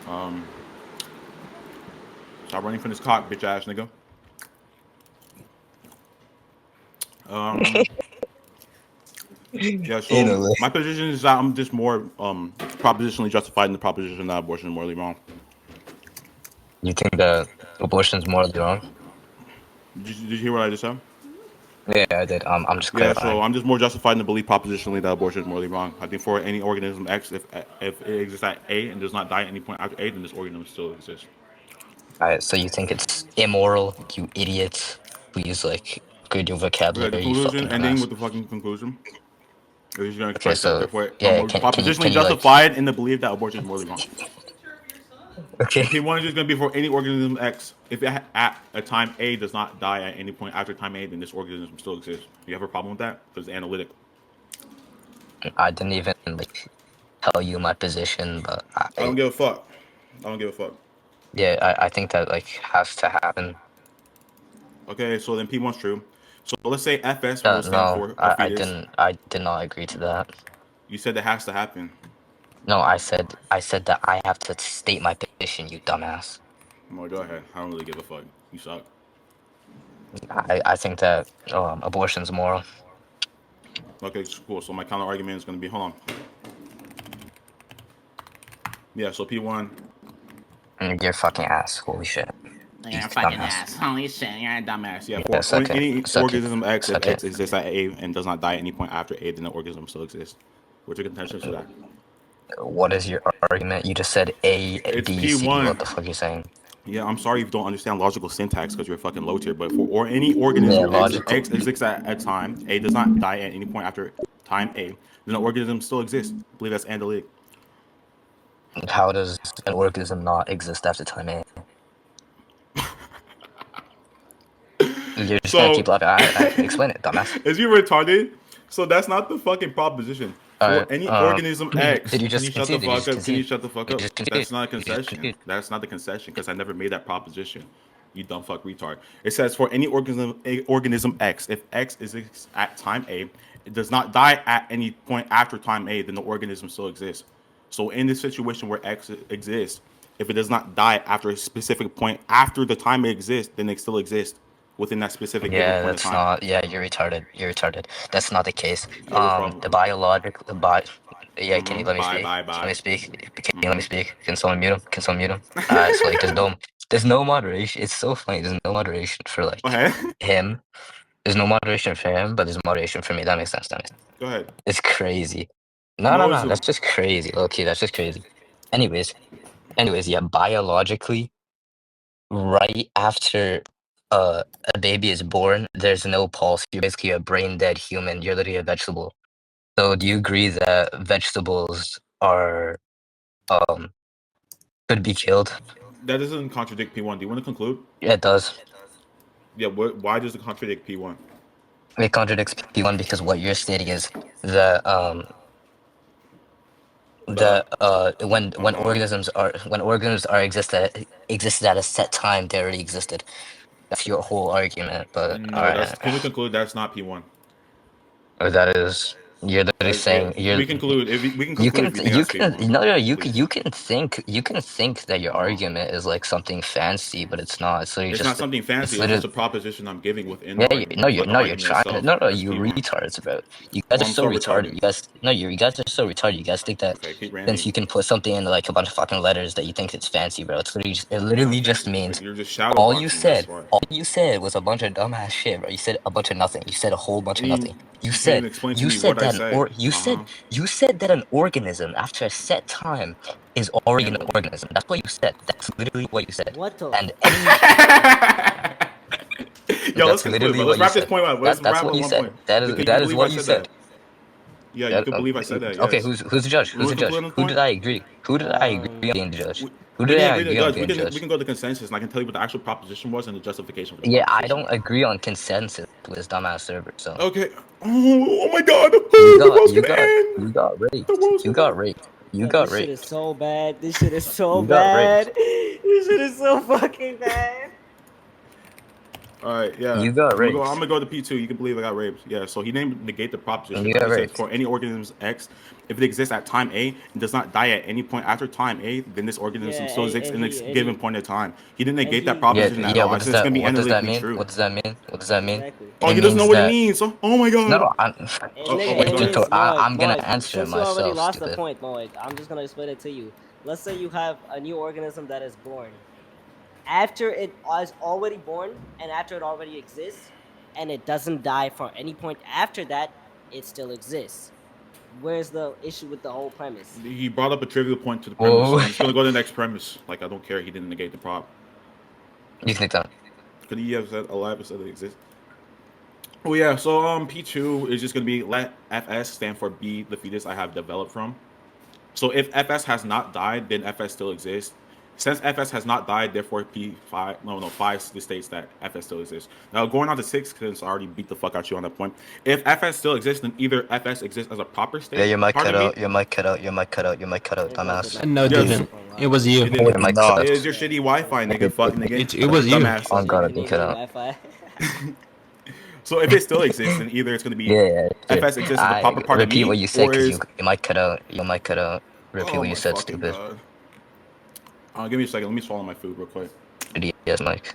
Um, Stop running from this cock, bitch ass nigga. Um, yeah. You So know, like, my position is that I'm just more propositionally justified in the proposition that abortion is morally wrong. you think that abortion's morally wrong? Did you hear what I just said? Yeah, I did. I'm just Yeah, so clarifying. I'm just more justified in the belief propositionally that abortion is morally wrong. I think for any organism X, if it exists at A and does not die at any point after A, then this organism still exists. Alright, so you think it's immoral, you idiot. Please, like, good your Okay, the vocabulary, you conclusion, fucking ending dumbass. with the fucking conclusion. We're just gonna Okay, express that. so Therefore, yeah, we're can propositionally you like justified in the belief that abortion is morally wrong. okay. So P1 is just gonna be for any organism X. If it at a time A does not die at any point after time A, then this organism still exists. You have a problem with that? Because it's analytic. I didn't even like tell you my position, but I don't give a fuck. I don't give a fuck. yeah, I think that like has to happen. Okay, so then P1's true. So let's say FS No, will stand no, for a fetus. I did not agree to that. You said that has to happen. No, I said that I have to state my position, you dumbass. Well, go ahead. I don't really give a fuck. You suck. I think that abortion's moral. Okay, cool. So my counter argument is gonna be, hold on. Yeah. So P1. You're fucking ass. Holy shit. You Yeah, fucking dumbass. ass. Holy shit, you're a dumbass. Yeah, Yeah, for suck it. any Suck it. organism X, if Suck it. X exists at A and does not die at any point after A, then the organism still exists. What's your contention to that? What is your argument? You just said A, It's B, C. What P1. the fuck are you saying? Yeah, I'm sorry if you don't understand logical syntax because you're fucking low tier, but for or any organism Yeah, X, if logical. X exists at a time, A does not die at any point after time A, then the organism still exists. I believe that's analytic. How does an organism not exist after time A? You're just gonna keep So, laughing. I explain it, dumbass. is you retarded? So that's not the fucking proposition. For Alright, any organism did X, you can you just shut the concede? Did you fuck just up? Can you concede? shut the fuck Did up? you just concede? That's not a Did you just concession. concede? That's not the concession because I never made that proposition. You dumb fuck retard. It says for any organism X, if X is at time A, it does not die at any point after time A, then the organism still exists. So in this situation where X exists, if it does not die after a specific point after the time it exists, then it still exists within that specific given Yeah, point of that's time. not. Yeah, you're retarded. You're retarded. That's not the case. Yeah, what's wrong? The biological, the bi. Yeah, can you let me Bye, speak? bye, Can you let bye. me speak? Can you let me speak? Can someone mute him? Can someone mute him? So like, there's no moderation. It's so funny. There's no moderation for Go like ahead. him. There's no moderation for him, but there's moderation for me. That makes sense. That makes sense. Go ahead. It's crazy. No, no, No, no. ism. That's just crazy. Okay, that's just crazy. Anyways, yeah. Biologically, right after a baby is born, there's no pulse. You're basically a brain dead human. You're literally a vegetable. So do you agree that vegetables are um could be killed? That doesn't contradict P1. Do you want to conclude? Yeah, it does. Yeah, why does it contradict P1? It contradicts P1 because what you're stating is that The when organisms are existed at a set time, they already existed. That's your whole argument. But all no, right, that's can we conclude that's not P1? that is you're literally Yeah, saying you're we conclude if we can you conclude can if you think you that's can P1, no, please. you can think that your argument is like something fancy, but it's not. It's literally It's not just something fancy. it's It's just literally a proposition I'm giving within the yeah, argument, but the no, you're argument trying to itself no, that's you P1. retards, bro. You guys Well, are I'm so so retarded. retarded. You guys are so retarded. You guys think that Okay, keep since ranting. you can put something in like a bunch of fucking letters that you think it's fancy, bro. It literally Okay, just means you're just shadow boxing. That's why. all you said was a bunch of dumbass shit, bro. You said a bunch of nothing. You said a whole bunch of You, nothing. you can't even explain to me what I said. You said that an organism after a set time is already an And organism. That's what you said. That's literally what you said. What the? And any yo, let's that's conclude, literally bro. what Let's you wrap this said. point up. Let's That's wrap what on you one said. point. You That can is believe I what you said that? said. Yeah, you can believe I said that. Okay, Yes. who's the judge? We Who's want the to judge? conclude on the Who point. did I agree? Who did I agree on being the judge? We, Who we did didn't I agree to agree on judge. being the We judge? can go to consensus, and I can tell you what the actual proposition was and the justification for the Yeah, I proposition. don't agree on consensus with this dumbass server. So Okay. Oh my God. The world's gonna end. you got The raped. world's You gonna got end. raped. You Yo, got this shit raped. is so bad. This shit is so You got raped. bad. This shit is so fucking bad. All right, yeah. You got I'm raped. gonna go to P2. You can believe I got raped. Yeah. So he named negate the proposition. You got He says raped. for any organism X, if it exists at time A and does not die at any point after time A, then this organism Yeah, still exists in a and given point in time. He didn't negate that he Yeah, proposition at yeah. all. I What does said it's that? gonna be What does that analytically mean? true. What does that mean? What does that mean? exactly. Oh, It he doesn't means know what it that. means. Oh my god. No, I'm. And Oh nigga, my it god. means I'm gonna Moeg, answer it since you already myself. lost the Stupid. point, Moeg, I'm just gonna explain it to you. Let's say you have a new organism that is born. After it is already born, and after it already exists, and it doesn't die for any point after that, it still exists. Where's the issue with the whole premise? He brought up a trivial point to the premise, so Whoa. I'm just gonna go to the next premise. Like I don't care. He didn't negate the prop. You think that? Could he have said alive instead of exist? Oh yeah. So P2 is just gonna be let FS stand for B, the fetus I have developed from. So if FS has not died, then FS still exists. Since FS has not died, therefore P5, no, 5 states that FS still exists. Now going on to 6, because I already beat the fuck out you on that point. If FS still exists, then either FS exists as a proper state. Yeah, your mic cut pardon me, out. Your mic cut out. Your mic cut out. Your mic cut out. It did Dumbass. not No, it Yes. didn't. It was you. It didn't. Your mic cut out. It is your shitty Wi-Fi, nigga. Fuck, nigga. It was you. Dumbass. Oh god, Nigga, it cut out. Wi-Fi. So if it still exists, then either it's gonna be Yeah. FS exists as a proper part of repeat me, what you said, or because is you might cut out. Your mic cut out. Repeat oh what my you said, fucking stupid. God. Give me a second. Let me swallow my food real quick. Yes, Mike.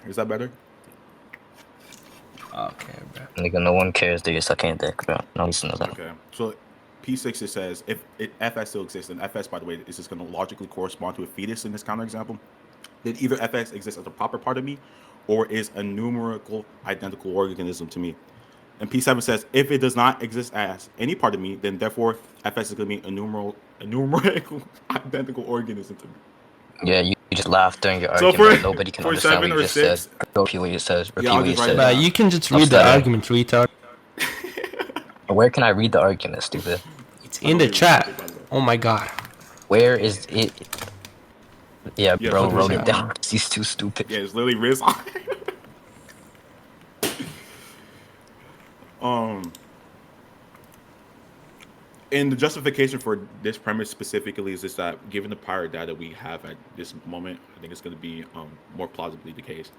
Is that better? Okay, bro. Nigga, no one cares that you're sucking dick, bro. No one needs to know that. Okay. So P6 it says if FS still exists, and FS by the way is just going to logically correspond to a fetus in this counterexample. Then either FS exists as a proper part of me, or is a numerical identical organism to me. And P7 says if it does not exist as any part of me, then therefore FS is going to be a numerical identical organism to me. Yeah, you just laughed during your So argument. for- Nobody can for understand 7 what or you just said. 6? Repeat what you said. Repeat I'll what you just write it said. down. But you can just Stop read the stuttering. argument, retard. Where can I read the argument, stupid? It's in the chat. Oh my god. Where is it? Yeah, Yeah, bro 100%. wrote it down. He's too stupid. Yeah, it's literally Riz. And the justification for this premise specifically is just that given the prior data we have at this moment, I think it's going to be more plausibly the case.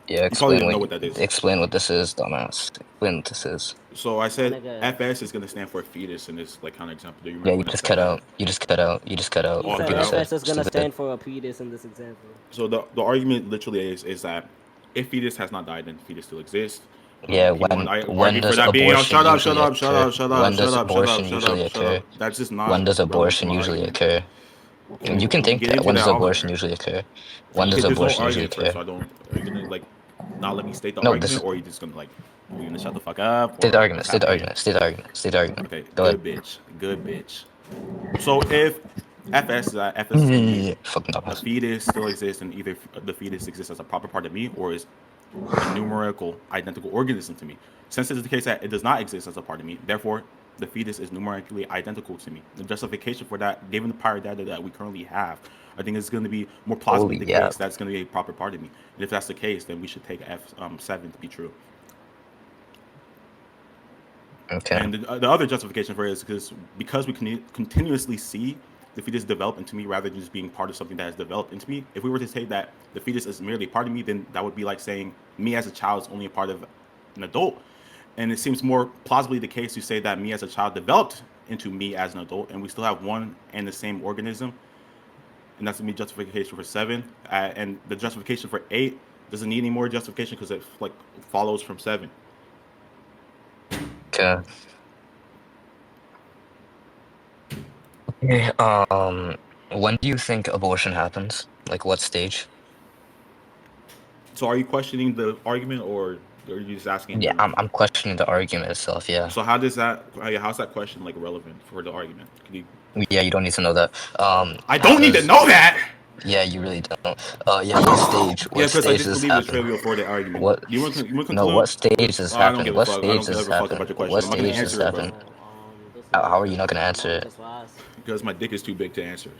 Yeah, probably explain don't know what, what that is. explain what this is, dumbass. Explain what this is. So I said Nigga. FS is going to stand for fetus in this like kind of example. Do you remember Yeah, you when I just said cut that? out. You just cut out. You just cut out. He Oh, said cut Repeat what you out. FS said. is gonna Stupid. stand for a penis in this example. So the argument literally is that if fetus has not died, then fetus still exists. Yeah, People when argue for does that being abortion shut up, usually shut up, shut occur? up, shut up, When shut does up, shut up, abortion shut usually up, shut occur? up. That's just not. When does relevant abortion to my usually argument. occur? You can think Get that. into When that. does I'll- abortion usually occur? When does Okay, there's no abortion usually argument first, so occur? I don't. Are you gonna like not let me state the No, argument, this is- or are you just gonna like? Are you gonna shut the fuck up? State or the argument. what's State the happening? argument. State the argument. State the argument. Okay, Go good ahead. bitch, good bitch. So if FS is FS is gonna be Fucking a dumbass. fetus still exists, and either the fetus exists as a proper part of me, or is a numerical identical organism to me. Since it is the case that it does not exist as a part of me, therefore the fetus is numerically identical to me. The justification for that, given the prior data that we currently have, I think it's going to be more plausibly Holy the yeah. case that's going to be a proper part of me. And if that's the case, then we should take F7 to be true. Okay. And the other justification for it is because we can continuously see the fetus develop into me rather than just being part of something that has developed into me. If we were to say that the fetus is merely a part of me, then that would be like saying me as a child is only a part of an adult. And it seems more plausibly the case to say that me as a child developed into me as an adult, and we still have one and the same organism. And that's going to be justification for 7. And the justification for 8 doesn't need any more justification because it like follows from 7. Okay. Okay. When do you think abortion happens? Like what stage? So are you questioning the argument, or are you just asking? Yeah, I'm questioning the argument itself. Yeah. So how's that question like relevant for the argument? Can you... Yeah, you don't need to know that. I don't need to know that. Yeah, you really don't. Yeah, what stage? What Yeah, because I stage just is believe it's happening? trivial for the argument. What? You want to conclude? No, what stage is Oh, I don't happening? give a What fuck. I stage don't give is a fuck about happening? your question. What I'm not gonna stage is answer it, bro. happening? How are you not gonna answer it? Just lost. Because my dick is too big to answer.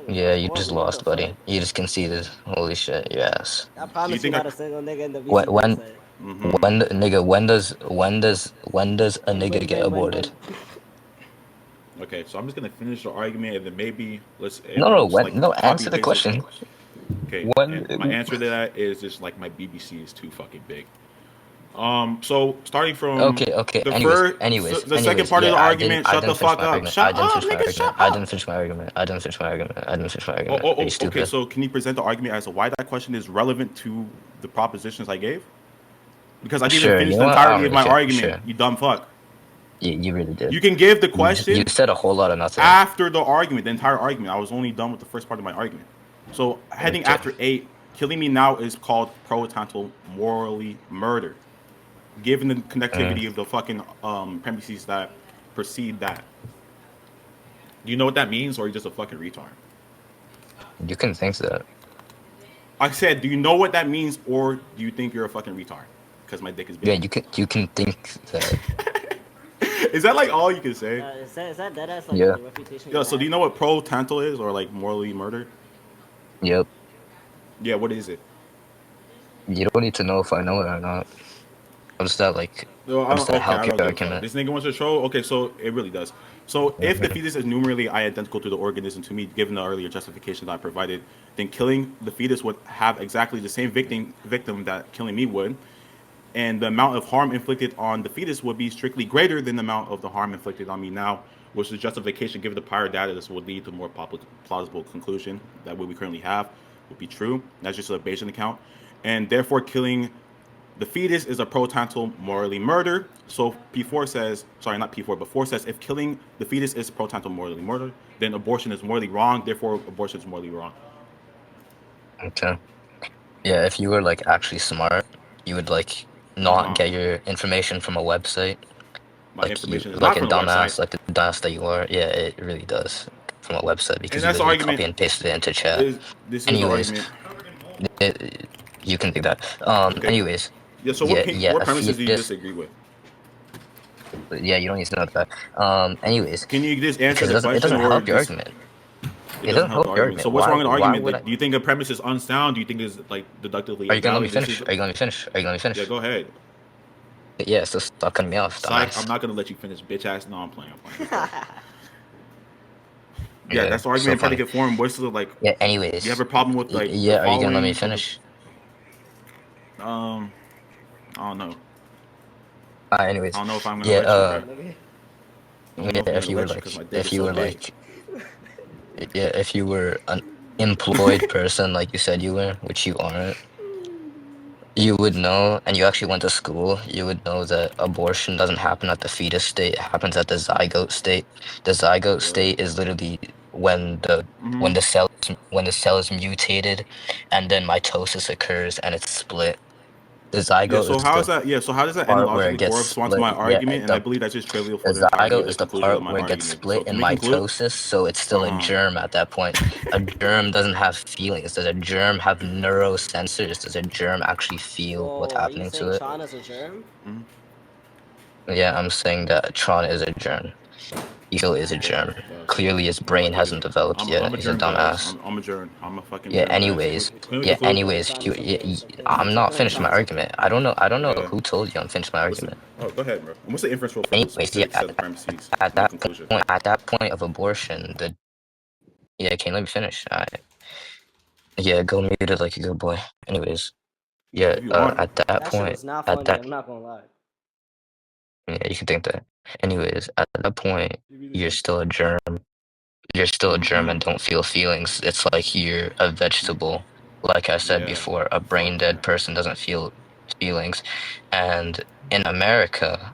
Yeah, you just What lost, the buddy. fuck? You just conceded. Holy shit, yes. I promise you, think not I- a single nigga in the VC When said. nigga, when does a nigga get aborted? Okay, so I'm just gonna finish the argument, and then maybe let's No, just like no. copy Answer the paste this. question. Okay, When? and my answer to that is just like my BBC is too fucking big. So starting from Okay. the first, the second part of Yeah, the argument. I Shut the didn't finish fuck my up. argument. Shut up, nigga. Shut I didn't up. finish my argument. I didn't finish my argument. I didn't finish my argument. Are you Okay. stupid? So can you present the argument as to why that question is relevant to the propositions I gave? Because I didn't even Sure. finish You the know what? I don't entirety of really my care. argument. Sure. You dumb fuck. You really did. You can give the You question said a whole lot of nothing. after the argument, the entire argument. I was only done with the first part of my argument. So heading Okay. after 8, killing me now is called pro-tantal morally murder, given the connectivity of the fucking premises that precede that. Do you know what that means, or are you just a fucking retard? You can think that. I said, do you know what that means, or do you think you're a fucking retard? Because my dick is Yeah, big. you can think that. Is that like all you can say? Is that dead ass like Yeah. the reputation? Yeah. So do you know what pro-tantal is, or like morally murder? Yep. Yeah. What is it? You don't need to know if I know it or not. I'm just that like. No, I I'm don't. just gonna Okay, help I your don't give a fuck. argument. This nigga wants to show. Okay, so it really does. So if the fetus is numerically identical to the organism to me, given the earlier justification that I provided, then killing the fetus would have exactly the same victim that killing me would, and the amount of harm inflicted on the fetus would be strictly greater than the amount of the harm inflicted on me now, which is justification given the prior data. This would lead to more plausible conclusion that what we currently have would be true. That's just a Bayesian account, and therefore killing the fetus is a pro-tantal morally murder. So P4 says, sorry, not P4, but 4 says if killing the fetus is pro-tantal morally murder, then abortion is morally wrong. Therefore, abortion is morally wrong. Okay. Yeah, if you were like actually smart, you would like not get your information from a website. My Like information is like not a from the dumbass, website. like the dumbass that you are. Yeah, it really does from a website And because you that's the literally copy argument. and pasted it into chat. This is the Anyways, argument. you can think that. Okay. Anyways, Yeah. So yeah, what a premises do you fetus. disagree with? Yeah, you don't need to know that. Anyways, Can you just answer because the it question, doesn't or help your just argument. it It doesn't doesn't help help the your argument? argument. So what's wrong with the Why argument? would Like, I? do you think the premise is unsound? Do you think it's like deductively Are you gonna let unsound? me finish? Are you gonna let me finish? Are you gonna let me Yeah, finish? go ahead. Yeah, so stop cutting me off, Psych, I'm dumbass. not gonna let you finish, bitch ass. No, I'm playing. I'm playing. Yeah, Yeah, that's the so argument in funny. predicate form. What's the like? Yeah. You have Anyways, a problem with like the yeah. Are you gonna let me following? finish? I don't know. I Anyways, don't know if I'm gonna yeah. let you, bro. I don't know Yeah. if I'm If gonna you were let you because like, my dick is so big. if you were an employed person, like you said you were, which you aren't, you would know, and you actually went to school, you would know that abortion doesn't happen at the fetus state, it happens at the zygote state. The zygote state is literally when the Mm-hmm. when the cell is mutated and then mitosis occurs and it's split. The Yeah. zygote So is how is the that? Yeah. So how does that part where etymologically it gets correspond to split. my Yeah, argument? And I believe that's just trivial the for the entirety of zygote the is the conclusion of part my where it gets argument. So split in can we conclude? mitosis, so it's still a Uh huh. germ at that point. A germ doesn't have feelings. Does a germ have neurosensors? Does a germ actually feel what's Whoa, are you happening to saying it? Tron is a germ? Yeah, I'm saying that Tron is a germ. Ego is a germ. Clearly, his I'm a brain nigga. hasn't developed I'm yet. a He's a germ guys. dumbass. I'm a germ. I'm a fucking Yeah. germ guys. Anyways. Can we Yeah. conclude? Okay, Anyways. Tron is okay. Okay, I'm so not clearly finished my Tron is okay. argument. I don't know. I don't know Yeah. who told you I'm finished my What's the, argument. oh, go ahead, bro. And what's the inference rule for the Anyways. Yeah. specific set of premises At in my that conclusion? point. At that point of abortion, the yeah. Can you let me finish? Yeah. Go mute it like a good boy. Anyways. Yeah. If you want. At that That shit point. was not At funny. that. I'm not gonna lie. Yeah. You can think that. Anyways. At that point, you're still a germ. You're still a germ and don't feel feelings. It's like you're a vegetable. Like I said Yeah. before, a brain Fuck dead that. person doesn't feel feelings. And in America,